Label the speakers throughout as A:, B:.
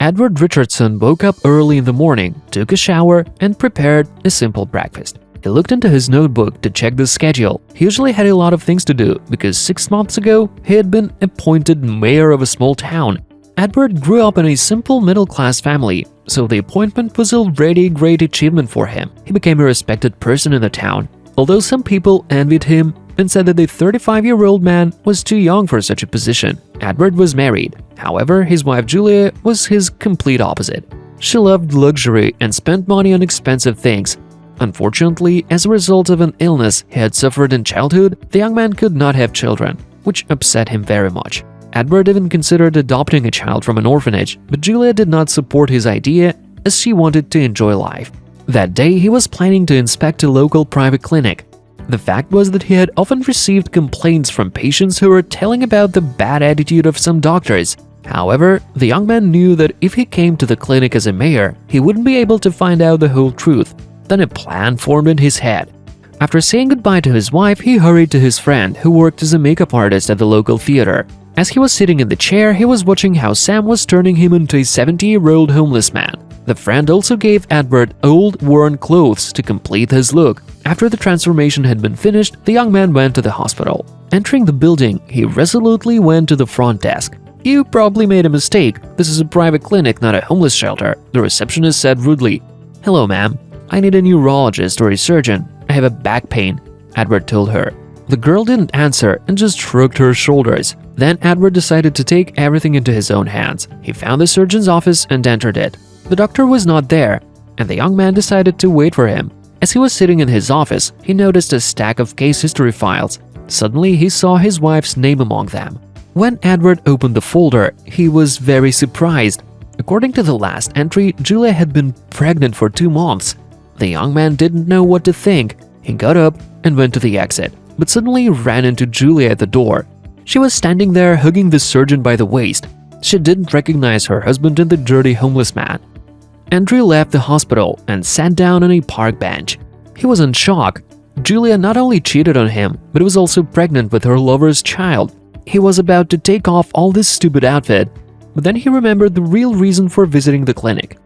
A: Edward Richardson woke up early in the morning, took a shower, and prepared a simple breakfast. He looked into his notebook to check the schedule. He usually had a lot of things to do because 6 months ago he had been appointed mayor of a small town. Edward grew up in a simple middle-class family, so the appointment was already a great achievement for him. He became a respected person in the town, although some people envied him and said that the 35-year-old man was too young for such a position. Edward was married. However, his wife Julia was his complete opposite. She loved luxury and spent money on expensive things. Unfortunately, as a result of an illness he had suffered in childhood, the young man could not have children, which upset him very much. Edward even considered adopting a child from an orphanage, but Julia did not support his idea as she wanted to enjoy life. That day, he was planning to inspect a local private clinic. The fact was that he had often received complaints from patients who were telling about the bad attitude of some doctors. However, the young man knew that if he came to the clinic as a mayor, he wouldn't be able to find out the whole truth. Then a plan formed in his head. After saying goodbye to his wife, he hurried to his friend who worked as a makeup artist at the local theater. As he was sitting in the chair, he was watching how Sam was turning him into a 70-year-old homeless man. The friend also gave Edward old, worn clothes to complete his look. After the transformation had been finished, the young man went to the hospital. Entering the building, he resolutely went to the front desk. "You probably made a mistake. This is a private clinic, not a homeless shelter," the receptionist said rudely. "Hello, ma'am. I need a neurologist or a surgeon. I have a back pain," Edward told her. The girl didn't answer and just shrugged her shoulders. Then Edward decided to take everything into his own hands. He found the surgeon's office and entered it. The doctor was not there, and the young man decided to wait for him. As he was sitting in his office, he noticed a stack of case history files. Suddenly, he saw his wife's name among them. When Edward opened the folder, he was very surprised. According to the last entry, Julia had been pregnant for 2 months. The young man didn't know what to think. He got up and went to the exit, but suddenly ran into Julia at the door. She was standing there hugging the surgeon by the waist. She didn't recognize her husband in the dirty homeless man. Andrew left the hospital and sat down on a park bench. He was in shock. Julia not only cheated on him, but was also pregnant with her lover's child. He was about to take off all this stupid outfit, but then he remembered the real reason for visiting the clinic.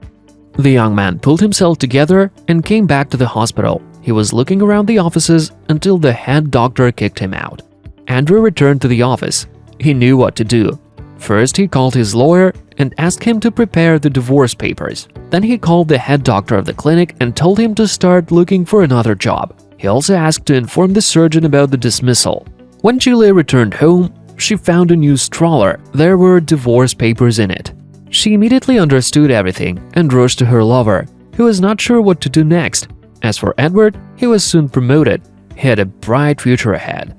A: The young man pulled himself together and came back to the hospital. He was looking around the offices until the head doctor kicked him out. Andrew returned to the office. He knew what to do. First, he called his lawyer and asked him to prepare the divorce papers. Then he called the head doctor of the clinic and told him to start looking for another job. He also asked to inform the surgeon about the dismissal. When Julia returned home, she found a new stroller. There were divorce papers in it. She immediately understood everything and rushed to her lover, who was not sure what to do next. As for Edward, he was soon promoted. He had a bright future ahead.